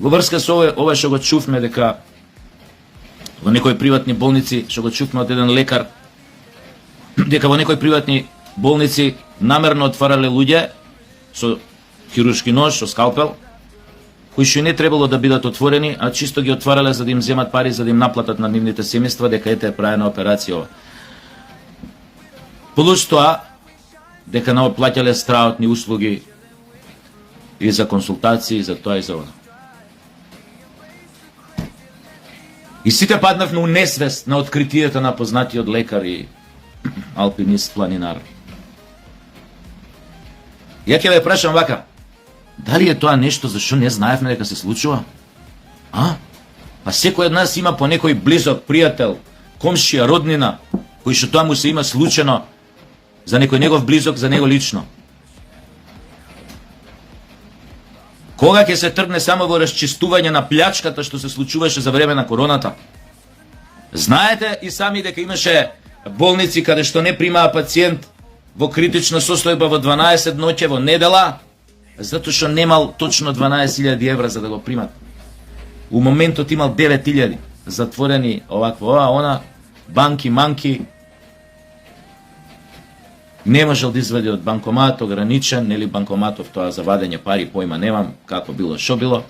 Во врска со ова што го чувме дека во некои приватни болници, што го чувме од еден лекар, дека во некои приватни болници намерно отварале луѓе со хируршки нож, со скалпел, кои што не требало да бидат отворени, а чисто ги отварале за да им земат пари, за да им наплатат на нивните семејства дека ете е правена операција. Плюс тоа, дека наоплаќале страотни услуги и за консултации, и за тоа и за она. И сите паднавме у несвест на откритието на познатиот лекар и алпинист планинар. Ја ќе ве прашам вака, дали е тоа нешто за што не знаевме дека се случува? А секој од нас има по некој близок пријател, комшија, роднина, кој што тоа му се има случено за некој негов близок, за него лично. Кога ќе се тргне само во расчистување на плячката што се случуваше за време на короната? Знаете и сами дека имаше болници каде што не примаа пациент во критична состојба во 12 ноќе во недела, затоа што немал точно 12.000 евра за да го примат. У моментот имал 9.000 затворени оваква она, банки, манки. Не можел да извади од банкомат, ограничен, нели банкоматов тоа за вадење пари, појма немам, како било, шо било.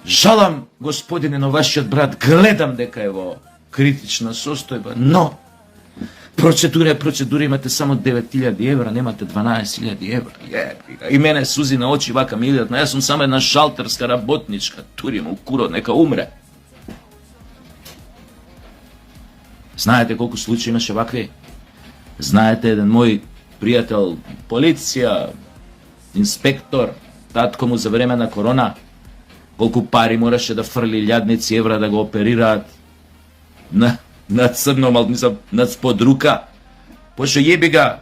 Жалам, господине, но вашиот брат гледам дека е во критична состојба, но процедура, имате само 9.000 евра, немате 12.000 евра. И мене сузи на очи вака ми идат, но јас сум само една шалтерска работничка, тури му курот, нека умре. Знаете колку случаи имаше вакви? Знаете, еден мој пријател, полиција, инспектор, татко му за време на корона, колку пари мораше да фрли илјадници евра да го оперираат на црно, на спод рука. Пошто јеби га,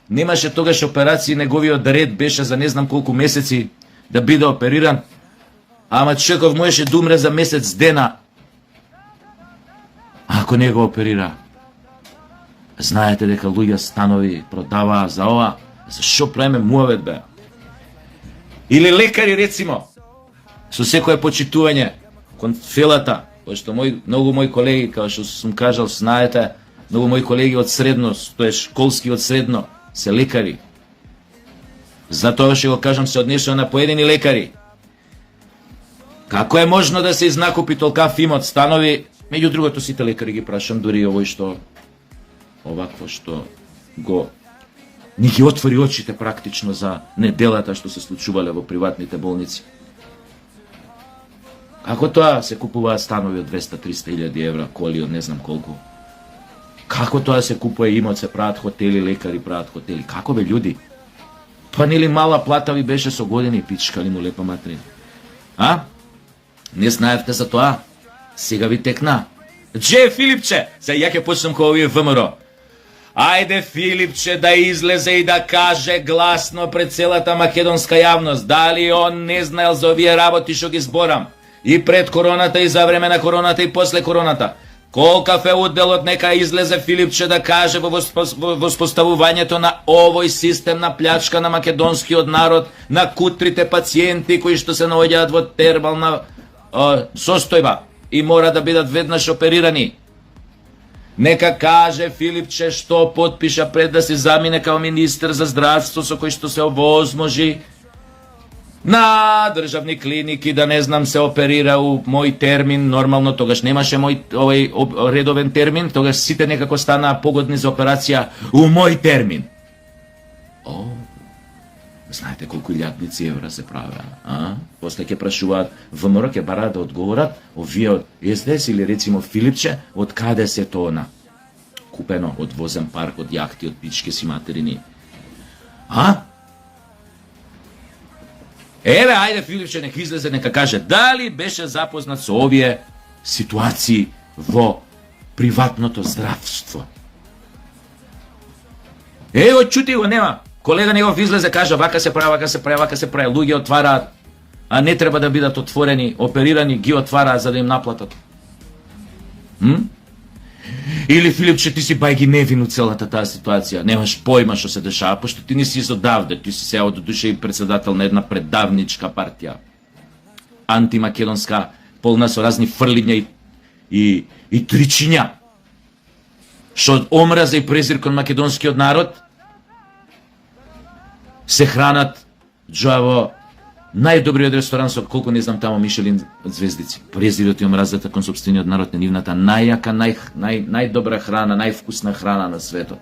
немаше тогаш операции, неговиот ред беше за не знам колку месеци да биде опериран, ама човеков можеше да умре за месец дена ако не го оперира. Знаете дека луѓе станови продаваа за ова, за шо правиме муавет бе? Или лекари рецимо, со секое почитување кон фелата, пошто многу мои колеги, како што сум кажал, знаете, многу мои колеги од средно, тоа е школски од средно, се лекари. Затоа што го кажам, се однесува на поедини лекари. Како е можно да се изнакупи толкав имот, станови? Меѓу другото, сите лекари ги прашам, дури и овој што овакво што го ни ги отвори очите практично за неделата што се случувале во приватните болници. Како тоа се купуваат станови од 200-300 илјади евра, коли од не знам колку? Како тоа се купува имот, се прават хотели, лекари прават хотели? Како бе, људи? Па нели мала плата ви беше со години, пичкали му лепа матрина? Не знаевте за тоа? Сега ви текна. Дже Филипче? Се ја ќе почнам кој овие ВМРО. Ајде Филипче да излезе и да каже гласно пред целата македонска јавност дали он не знаел за овие работи што ги зборам. И пред короната, и за време на короната, и после короната. Колкав е уделот, нека излезе Филипче да каже во воспоставувањето на овој систем на плячка на македонскиот народ, на кутрите пациенти кои што се наоѓаат во термална состојба и мора да бидат веднаш оперирани. Нека каже Филипче што потпиша пред да се замине као министер за здравство, со кој што се овозможи на државни клиники да не знам се оперира у мој термин. Нормално тогаш немаше овој редовен термин, тогаш сите некако станаа погодни за операција у мој термин. Знаете колку илјадници евра се правеа, После ќе прашуваат, ВМРО ќе бараат да одговорат, овие од СДС или рецимо Филипче, од каде се тоа купено, од возен парк, од јахти, од пички си материни. Еве, ајде Филипче, нека излезе, нека каже, дали беше запознат со овие ситуации во приватното здравство. Ево, чути го, нема. Колега негов излезе, кажа, вака се прави, луѓе отвараат, а не треба да бидат отворени, оперирани, ги отвараат за да им наплатат. Или Филипче, ти си бајги невин у целата таа ситуација, немаш појма што се дешава, пошто ти не си изодавде, ти си сега од душа и председател на една предавничка партија, антимакедонска, полна со разни фрлиња и тричиња, што од омраза и презир кон македонскиот народ се хранат джоаво најдобриот ресторан со колку не знам тамо Мишелин звездици. Презирот и омразата кон сопствениот народ е нивната најака, најдобра храна, највкусна храна на светот.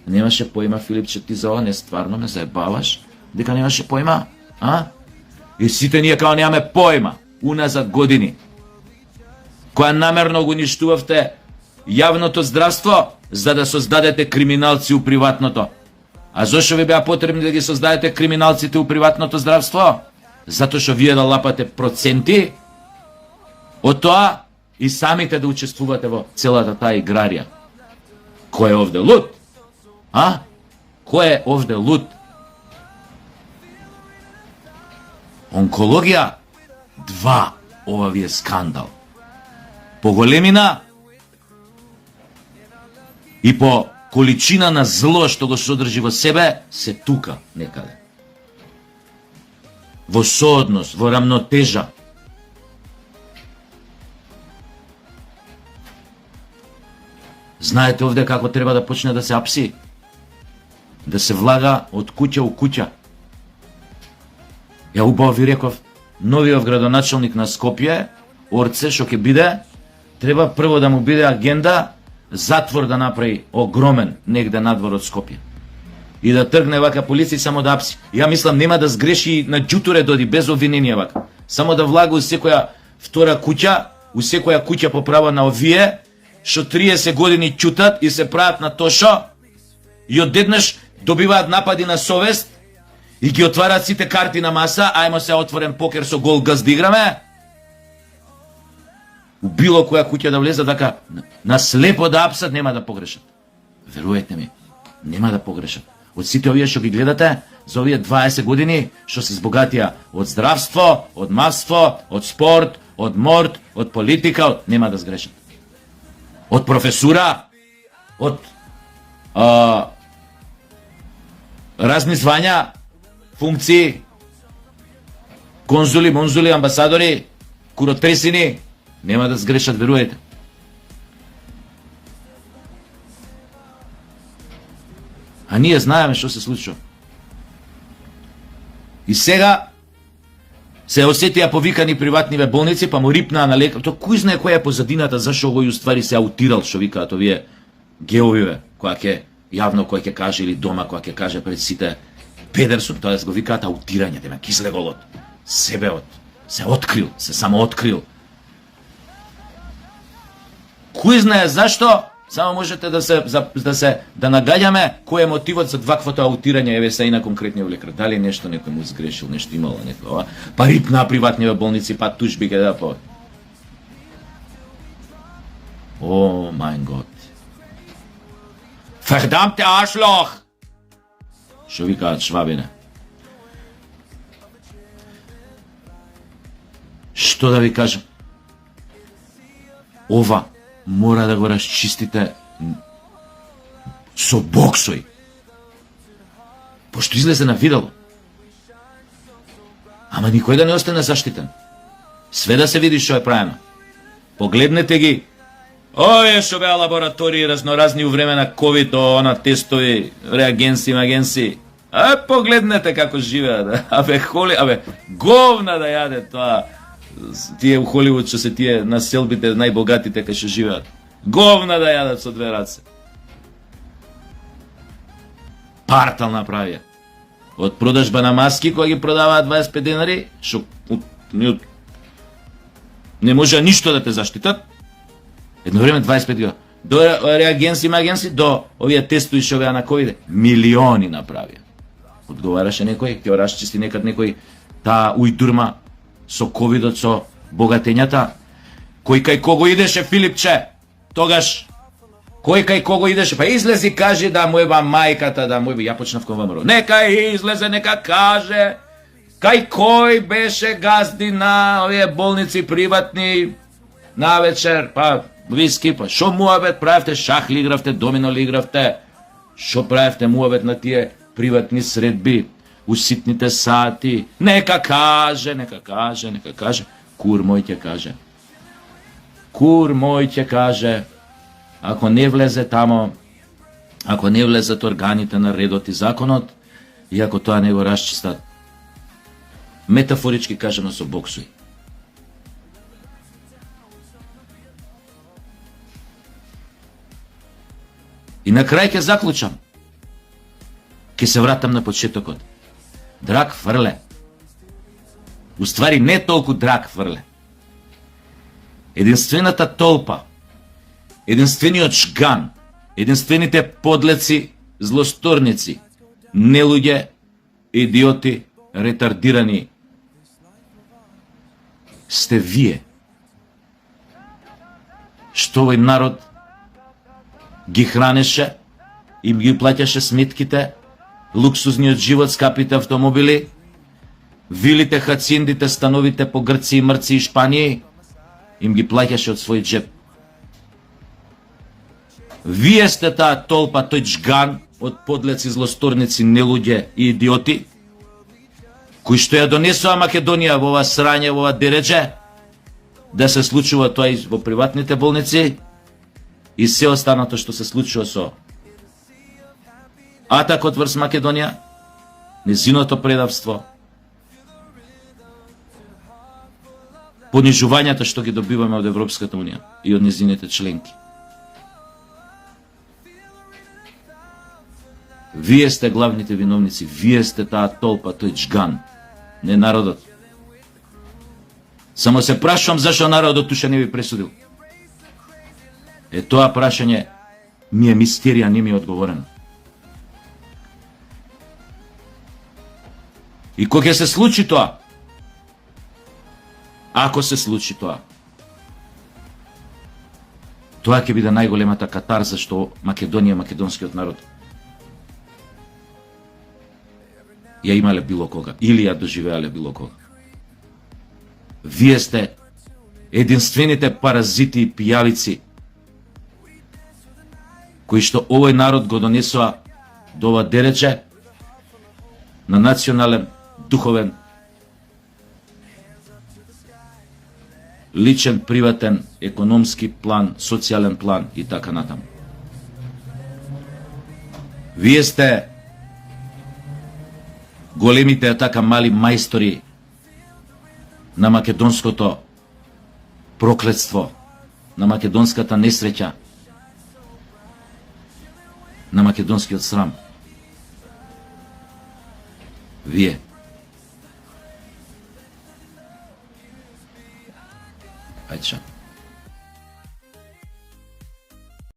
Немаше појма, Филипче, ти за ова не стварно ме заебаваш? Дека немаше појма? А? И сите ние као немаме појма, уназад години, која намерно го уништувавте јавното здравство за да создадете криминалци у приватното. А зошто ви беа потребни да ги создадете криминалците у приватното здравство? Затоа што вие да лапате проценти од тоа и самите да учествувате во целата таа играрија. Кој е овде луд? А? Кој е овде луд? Онкологија 2, ова ви е скандал. По големина и по количина на зло што го содржи во себе, се тука некаде. Во сооднос, во рамнотежа. Знаете овде како треба да почне да се апси? Да се влага од куќа у куќа. Ја убаво ви реков, новиот градоначалник на Скопје, Орце, што ќе биде, треба прво да му биде агенда затвор да направи огромен негде надвор од Скопје. И да тргне вака полиција само да апси. Ја мислам нема да сгреши на џуторе доди без обвинение вака. Само да влага у секоја втора куќа, у секоја куќа по право на овие што 30 години ќутат и се прават на тошо и одеднаш добиваат напади на совест и ги отвараат сите карти на маса, ајмо се отворен покер со гол газ да играме. У било која куќа да влезат, така на слепо да апсат, нема да погрешат. Веруете ми, нема да погрешат. Од сите овие што ги гледате, за овие 20 години, што се збогатија од здравство, од мавство, од спорт, од морд, од политика, нема да сгрешат. Од професура, од разни звања, функции, конзули, монзули, амбасадори, куротресини, нема да сгрешат, веруете. А ние знаеме што се случува. И сега се осетија повикани приватниве болници, па му рипнаа на лекар. Тоа кој знае која е позадината, зашо овој уствари се аутирал, што викаат овие геовиве, која ќе јавно кој ќе каже или дома која ќе каже пред сите Педерсон, тоа го викаат аутирање, дека кислеголот, себеот, се открил, се самооткрил. Кој знае зашто? Само можете да нагаѓаме кој е мотивот за ваквото аутирање, еве се и на конкретниот лекар. Дали нешто некој му сгрешил, нешто имало некој, па рипнаа приватниве болници, па тужби ке да по. О, майн гот. Verdammte Arschloch! Што викаат швабине. Што да ви кажам? Ова мора да го расчистите со боксој. Пошто излезе на видело. Ама никој да не остане заштитен. Све да се види што е правено. Погледнете ги. Овие што беа лаборатории разноразни у време на ковид, на тестови, реагенси, магенси. Погледнете како живеат. Говна да јаде тоа. Тие у Холивуд што се тие на селбите најбогатите кај што живеат. Говна да јадат со две раце. Партал направија. Од продажба на маски кои ги продаваат 25 денари, што не може ништо да те заштитат. Едно време 25 година. До реагенси, магенси, до овие тестови што беа на ковид, милиони направија. Одговараше некој, ќе расчисти некад некој таа ујдурма со ковидот, со богатењата. Кој кај кого идеше, Филипче? Тогаш кој кај кого идеше? Па излези кажи да му еба мајката, да му еба. Ја почнав кон ВМРО. Нека излезе, нека каже кај кој беше газди на овие болници приватни на вечер, па Ви скипа, шо муабет правите, шах ли игравте, домино ли игравте, шо правите муабет на тие приватни средби, у ситните сати, нека каже, кур мој ќе каже. Кур мој ќе каже, ако не влезе тамо, ако не влезат органите на редот и законот, и ако тоа не го расчистат, метафорички кажано со боксуј. И на крај ќе заклучам. Ќе се вратам на почетокот. Драг Фрле. Уствари не толку Драг Фрле. Единствената толпа, единствениот шган, единствените подлеци, злосторници, нелуѓе, идиоти, ретардирани, сте вие. Што овој народ ги хранеше, им ги плаќаше сметките, луксузниот живот, скапите автомобили, вилите, хациндите, становите по Грција, Мрција и Шпанија, им ги плаќаше од свој джеб. Вие сте таа толпа, тој джган од подлеци, злосторници, нелуѓе и идиоти, кои што ја донесоа Македонија во ова срање, во ова дередже, да се случува тоа и во приватните болници, и се останато што се случува со атакот врз Македонија, незиното предавство, понижувањето што ги добиваме од Европската Унија и од незините членки. Вие сте главните виновници, вие сте таа толпа, тој джган, не народот. Само се прашувам зашо народот туше не ви пресудил. Тоа прашање ми е мистерија, не ми е одговорено. И кога ќе се случи тоа, ако се случи тоа, тоа ќе биде најголемата катарза што Македонија, македонскиот народ ја имале било кога, или ја доживеале било кога. Вие сте единствените паразити и пијавици кои што овој народ го донесоа до ова дередже на национален, духовен, личен, приватен, економски план, социјален план и така натаму. Вие сте големите така мали мајстори на македонското проклетство, на македонската несреќа, на македонскиот срам. Вие. Ајде.